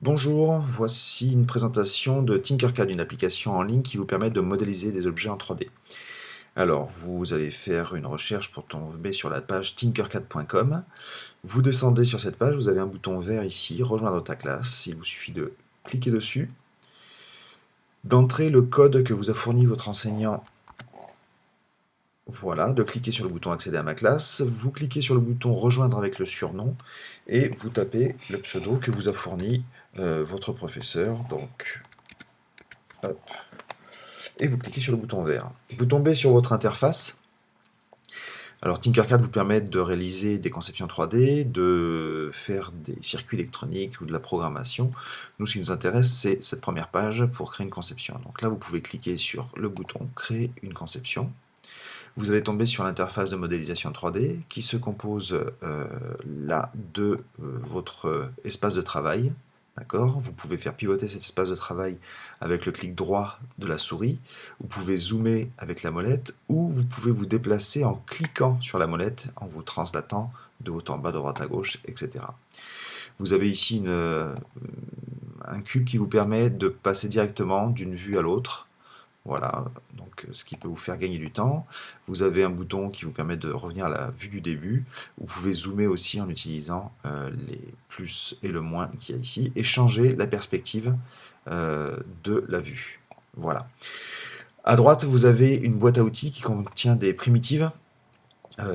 Bonjour, voici une présentation de Tinkercad, une application en ligne qui vous permet de modéliser des objets en 3D. Alors, vous allez faire une recherche pour tomber sur la page tinkercad.com. Vous descendez sur cette page, vous avez un bouton vert ici, rejoindre ta classe. Il vous suffit de cliquer dessus, d'entrer le code que vous a fourni votre enseignant. Voilà, de cliquer sur le bouton accéder à ma classe, vous cliquez sur le bouton rejoindre avec le surnom et vous tapez le pseudo que vous a fourni votre professeur. Donc, hop, et vous cliquez sur le bouton vert. Vous tombez sur votre interface. Alors Tinkercad vous permet de réaliser des conceptions 3D, de faire des circuits électroniques ou de la programmation. Nous, ce qui nous intéresse, c'est cette première page pour créer une conception. Donc là, vous pouvez cliquer sur le bouton créer une conception. Vous allez tomber sur l'interface de modélisation 3D qui se compose là de votre espace de travail. D'accord ? Vous pouvez faire pivoter cet espace de travail avec le clic droit de la souris. Vous pouvez zoomer avec la molette ou vous pouvez vous déplacer en cliquant sur la molette, en vous translatant de haut en bas, de droite à gauche, etc. Vous avez ici un cube qui vous permet de passer directement d'une vue à l'autre. Voilà, donc ce qui peut vous faire gagner du temps. Vous avez un bouton qui vous permet de revenir à la vue du début. Vous pouvez zoomer aussi en utilisant les plus et le moins qu'il y a ici et changer la perspective de la vue. Voilà. À droite, vous avez une boîte à outils qui contient des primitives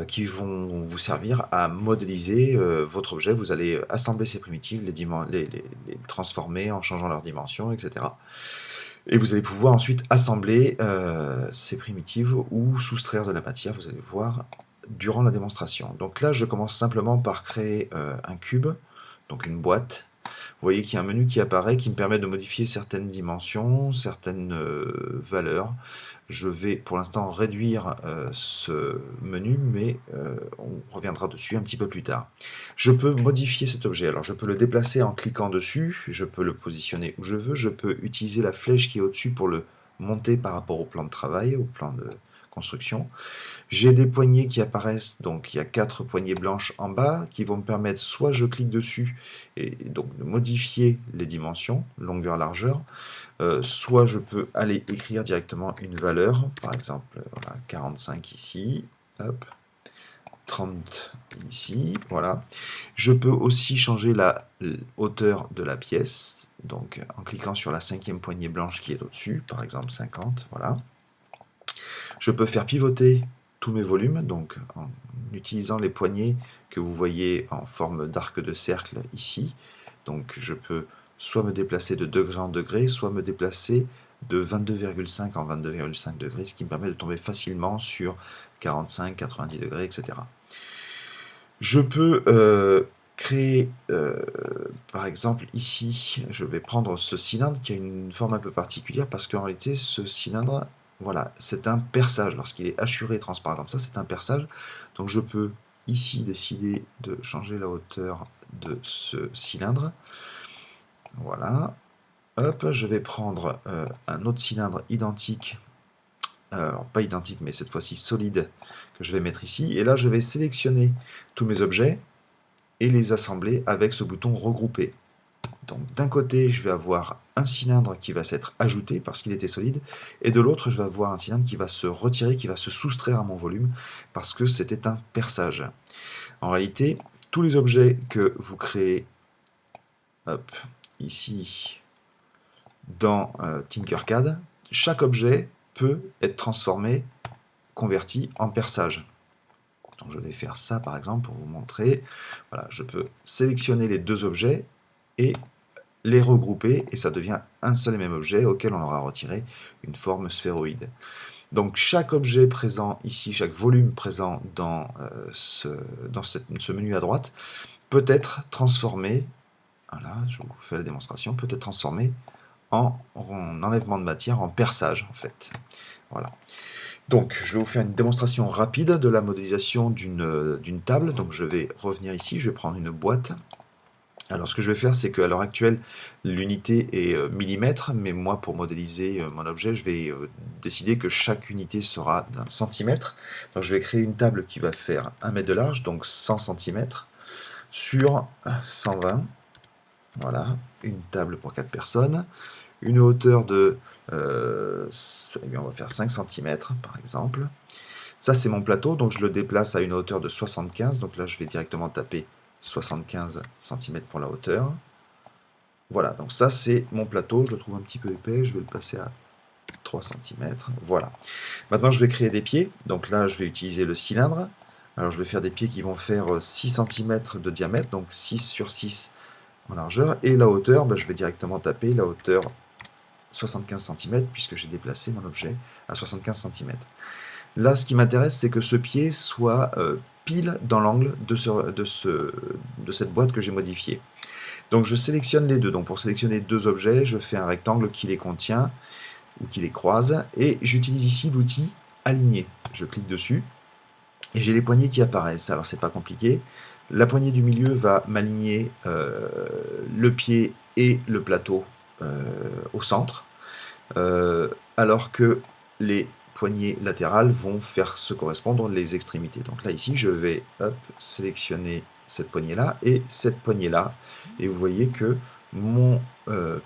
qui vont vous servir à modéliser votre objet. Vous allez assembler ces primitives, les transformer en changeant leurs dimensions, etc. Et vous allez pouvoir ensuite assembler ces primitives ou soustraire de la matière, vous allez voir, durant la démonstration. Donc là, je commence simplement par créer un cube, donc une boîte. Vous voyez qu'il y a un menu qui apparaît qui me permet de modifier certaines dimensions, certaines valeurs. Je vais pour l'instant réduire ce menu, mais on reviendra dessus un petit peu plus tard. Je peux modifier cet objet. Alors je peux le déplacer en cliquant dessus, je peux le positionner où je veux, je peux utiliser la flèche qui est au-dessus pour le monter par rapport au plan de travail, au plan de construction. J'ai des poignées qui apparaissent, donc il y a 4 poignées blanches en bas qui vont me permettre soit je clique dessus et donc de modifier les dimensions, longueur, largeur, soit je peux aller écrire directement une valeur, par exemple voilà, 45 ici, hop, 30 ici, voilà. Je peux aussi changer la hauteur de la pièce, donc en cliquant sur la 5e poignée blanche qui est au-dessus, par exemple 50, voilà. Je peux faire pivoter tous mes volumes, donc en utilisant les poignées que vous voyez en forme d'arc de cercle ici. Donc je peux soit me déplacer de degré en degré, soit me déplacer de 22,5 en 22,5 degrés, ce qui me permet de tomber facilement sur 45, 90 degrés, etc. Je peux créer, par exemple ici, je vais prendre ce cylindre qui a une forme un peu particulière parce qu'en réalité ce cylindre, voilà, c'est un perçage. Lorsqu'il est hachuré et transparent comme ça, c'est un perçage. Donc je peux ici décider de changer la hauteur de ce cylindre. Voilà. Hop, je vais prendre un autre cylindre identique, alors pas identique mais cette fois-ci solide, que je vais mettre ici. Et là je vais sélectionner tous mes objets et les assembler avec ce bouton regrouper. Donc d'un côté, je vais avoir un cylindre qui va s'être ajouté parce qu'il était solide, et de l'autre, je vais avoir un cylindre qui va se retirer, qui va se soustraire à mon volume parce que c'était un perçage. En réalité, tous les objets que vous créez, hop, ici, dans Tinkercad, chaque objet peut être transformé, converti en perçage. Donc je vais faire ça par exemple pour vous montrer. Voilà, je peux sélectionner les deux objets et les regrouper et ça devient un seul et même objet auquel on aura retiré une forme sphéroïde. Donc chaque objet présent ici, chaque volume présent dans ce menu à droite peut être transformé, voilà, je vous fais la démonstration, peut être transformé en enlèvement de matière, en perçage en fait. Voilà. Donc, je vais vous faire une démonstration rapide de la modélisation d'une table. Donc, je vais revenir ici, je vais prendre une boîte. Alors, ce que je vais faire, c'est qu'à l'heure actuelle, l'unité est millimètre, mais moi, pour modéliser mon objet, je vais décider que chaque unité sera d'un centimètre. Donc, je vais créer une table qui va faire 1 mètre de large, donc 100 cm, sur 120. Voilà, une table pour 4 personnes. Une hauteur de, eh bien, on va faire 5 centimètres, par exemple. Ça, c'est mon plateau, donc je le déplace à une hauteur de 75. Donc là, je vais directement taper 75 centimètres pour la hauteur. Voilà, donc ça, c'est mon plateau. Je le trouve un petit peu épais. Je vais le passer à 3 centimètres. Voilà. Maintenant, je vais créer des pieds. Donc là, je vais utiliser le cylindre. Alors, je vais faire des pieds qui vont faire 6 centimètres de diamètre, donc 6 sur 6 en largeur. Et la hauteur, je vais directement taper la hauteur 75 centimètres, puisque j'ai déplacé mon objet à 75 centimètres. Là, ce qui m'intéresse, c'est que ce pied soit pile dans l'angle de cette boîte que j'ai modifiée. Donc je sélectionne les deux. Donc pour sélectionner deux objets, je fais un rectangle qui les contient ou qui les croise, et j'utilise ici l'outil aligner. Je clique dessus et j'ai les poignées qui apparaissent. Alors c'est pas compliqué. La poignée du milieu va m'aligner le pied et le plateau au centre, alors que les poignées latérales vont faire se correspondre les extrémités. Donc là ici je vais sélectionner cette poignée là et cette poignée là, et vous voyez que mon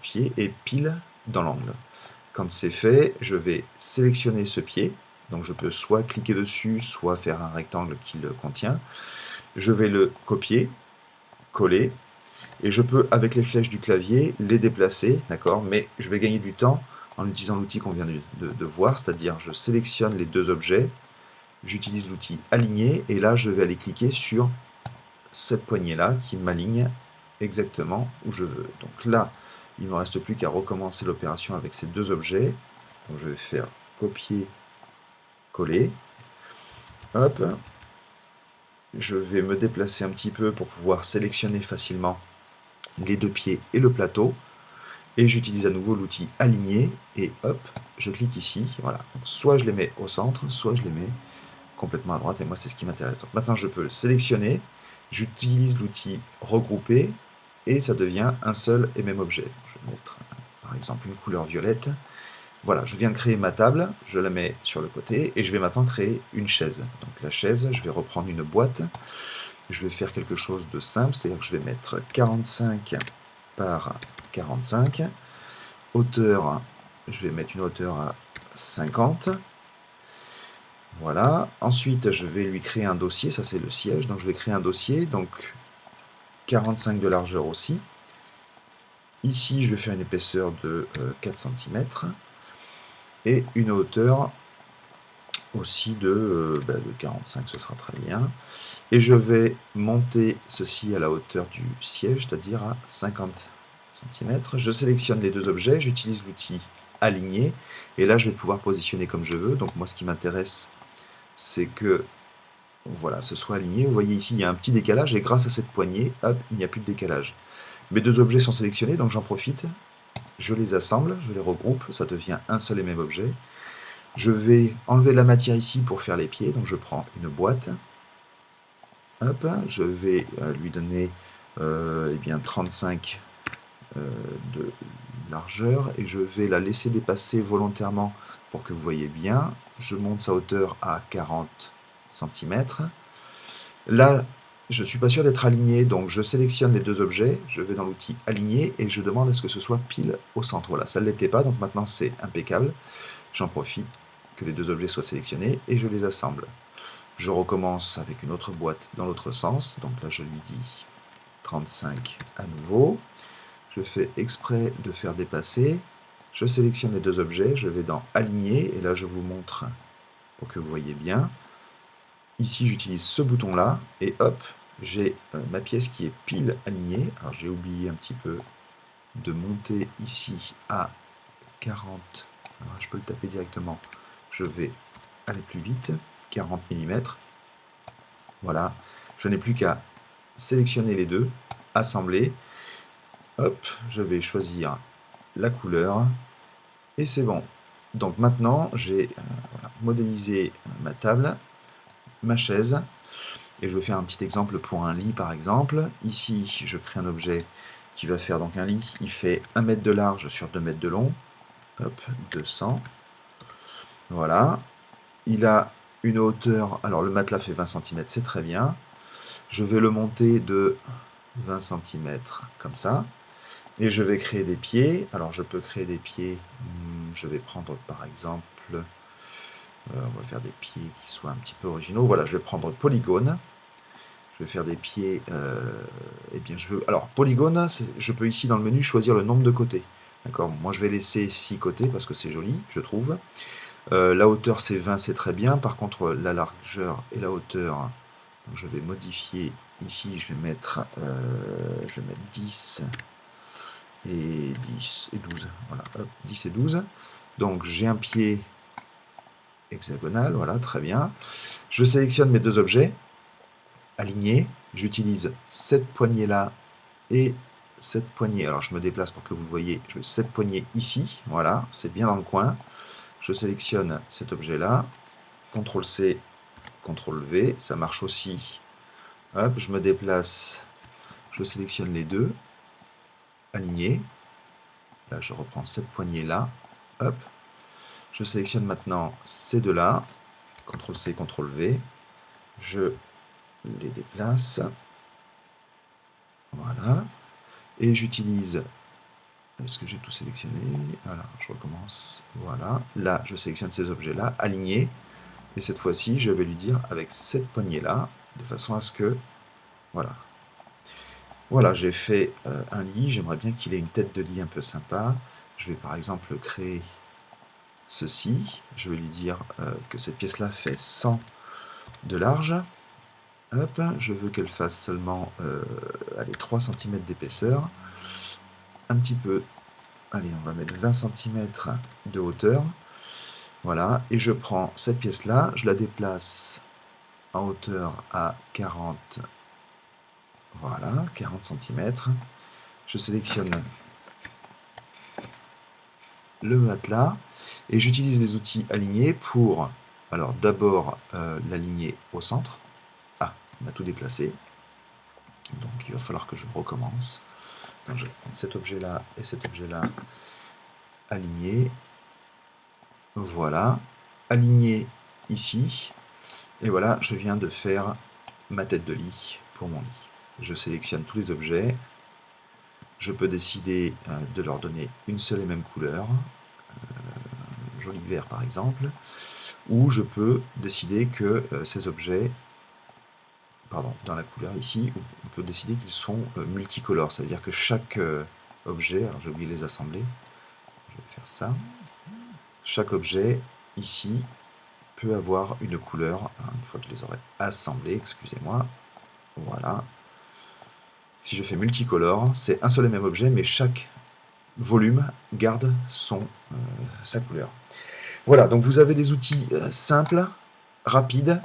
pied est pile dans l'angle. Quand c'est fait, je vais sélectionner ce pied, donc je peux soit cliquer dessus, soit faire un rectangle qui le contient. Je vais le copier, coller, et je peux, avec les flèches du clavier, les déplacer, d'accord, mais je vais gagner du temps en utilisant l'outil qu'on vient de voir, c'est-à-dire je sélectionne les deux objets, j'utilise l'outil aligner, et là je vais aller cliquer sur cette poignée-là qui m'aligne exactement où je veux. Donc là, il ne me reste plus qu'à recommencer l'opération avec ces deux objets. Donc je vais faire copier, coller. Hop. Je vais me déplacer un petit peu pour pouvoir sélectionner facilement les deux pieds et le plateau. Et j'utilise à nouveau l'outil aligner, et hop, je clique ici. Voilà. Donc, soit je les mets au centre, soit je les mets complètement à droite, et moi c'est ce qui m'intéresse. Donc maintenant je peux le sélectionner, j'utilise l'outil regrouper, et ça devient un seul et même objet. Je vais mettre par exemple une couleur violette. Voilà, je viens de créer ma table, je la mets sur le côté, et je vais maintenant créer une chaise. Donc la chaise, je vais reprendre une boîte, je vais faire quelque chose de simple, c'est-à-dire que je vais mettre 45 par 45, hauteur, je vais mettre une hauteur à 50. Voilà, ensuite je vais lui créer un dossier, ça c'est le siège, donc je vais créer un dossier, donc 45 de largeur aussi. Ici je vais faire une épaisseur de 4 cm, et une hauteur aussi de 45, ce sera très bien. Et je vais monter ceci à la hauteur du siège, c'est-à-dire à 50 cm. Je sélectionne les deux objets, j'utilise l'outil aligner, et là je vais pouvoir positionner comme je veux. Donc moi ce qui m'intéresse, c'est que voilà, ce soit aligné. Vous voyez ici, il y a un petit décalage, et grâce à cette poignée, hop, il n'y a plus de décalage. Mes deux objets sont sélectionnés, donc j'en profite. Je les assemble, je les regroupe, ça devient un seul et même objet. Je vais enlever la matière ici pour faire les pieds, donc je prends une boîte. Hop, je vais lui donner eh bien 35 de largeur, et je vais la laisser dépasser volontairement pour que vous voyez bien. Je monte sa hauteur à 40 cm. Là, je ne suis pas sûr d'être aligné, donc je sélectionne les deux objets, je vais dans l'outil aligner, et je demande à ce que ce soit pile au centre. Voilà, ça ne l'était pas, donc maintenant c'est impeccable. J'en profite que les deux objets soient sélectionnés, et je les assemble. Je recommence avec une autre boîte dans l'autre sens, donc là je lui dis 35 à nouveau. Je fais exprès de faire dépasser, je sélectionne les deux objets, je vais dans aligner, et là je vous montre pour que vous voyez bien. Ici j'utilise ce bouton là, et hop, j'ai ma pièce qui est pile alignée. Alors j'ai oublié un petit peu de monter ici à 40, alors, je peux le taper directement, je vais aller plus vite, 40 mm. Voilà, je n'ai plus qu'à sélectionner les deux, assembler, hop, je vais choisir la couleur, et c'est bon. Donc maintenant j'ai modélisé ma table, ma chaise, et je vais faire un petit exemple pour un lit par exemple. Ici je crée un objet qui va faire donc un lit, il fait 1 mètre de large sur 2 mètres de long, hop, 200, voilà. Il a une hauteur, alors le matelas fait 20 cm, c'est très bien. Je vais le monter de 20 cm comme ça. Et je vais créer des pieds. Alors je peux créer des pieds, je vais prendre par exemple, on va faire des pieds qui soient un petit peu originaux. Voilà, je vais prendre polygone. Je vais faire des pieds, eh bien alors polygone, je peux ici dans le menu choisir le nombre de côtés. D'accord, moi je vais laisser 6 côtés parce que c'est joli, je trouve. La hauteur c'est 20, c'est très bien. Par contre la largeur et la hauteur, donc je vais modifier ici, je vais mettre 10 et 10 et 12. Voilà, hop, 10 et 12. Donc j'ai un pied hexagonal, voilà, très bien. Je sélectionne mes deux objets, alignés. J'utilise cette poignée-là et cette poignée. Alors je me déplace pour que vous le voyez. Je mets cette poignée ici, voilà, c'est bien dans le coin. Je sélectionne cet objet-là, CTRL-C, CTRL-V, ça marche aussi. Hop, je me déplace, je sélectionne les deux, alignés. Là, je reprends cette poignée-là, hop. Je sélectionne maintenant ces deux-là, CTRL-C, CTRL-V. Je les déplace. Voilà. Et j'utilise... Est-ce que j'ai tout sélectionné? Voilà, je recommence. Voilà. Là, je sélectionne ces objets-là, alignés. Et cette fois-ci, je vais lui dire avec cette poignée-là, de façon à ce que... Voilà. Voilà, j'ai fait un lit. J'aimerais bien qu'il ait une tête de lit un peu sympa. Je vais par exemple créer ceci. Je vais lui dire que cette pièce-là fait 100 de large. Hop, je veux qu'elle fasse seulement allez, 3 cm d'épaisseur. Un petit peu, allez, on va mettre 20 cm de hauteur. Voilà, et je prends cette pièce-là, je la déplace en hauteur à 40, voilà, 40 cm. Je sélectionne le matelas et j'utilise les outils alignés pour, alors d'abord l'aligner au centre. Ah, on a tout déplacé. Donc il va falloir que je recommence. Donc, je vais prendre cet objet-là et cet objet-là aligné. Voilà, aligné ici. Et voilà, je viens de faire ma tête de lit pour mon lit. Je sélectionne tous les objets. Je peux décider de leur donner une seule et même couleur, joli vert par exemple, ou je peux décider que ces objets, pardon, dans la couleur ici, on peut décider qu'ils sont multicolores, c'est-à-dire que chaque objet, alors j'ai oublié de les assembler, je vais faire ça, chaque objet ici peut avoir une couleur, une fois que je les aurai assemblés, excusez-moi, voilà. Si je fais multicolore, c'est un seul et même objet, mais chaque volume garde sa couleur. Voilà, donc vous avez des outils simples, rapides.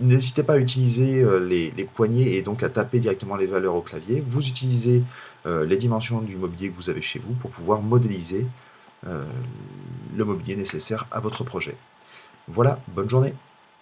N'hésitez pas à utiliser les poignées et donc à taper directement les valeurs au clavier. Vous utilisez les dimensions du mobilier que vous avez chez vous pour pouvoir modéliser le mobilier nécessaire à votre projet. Voilà, bonne journée.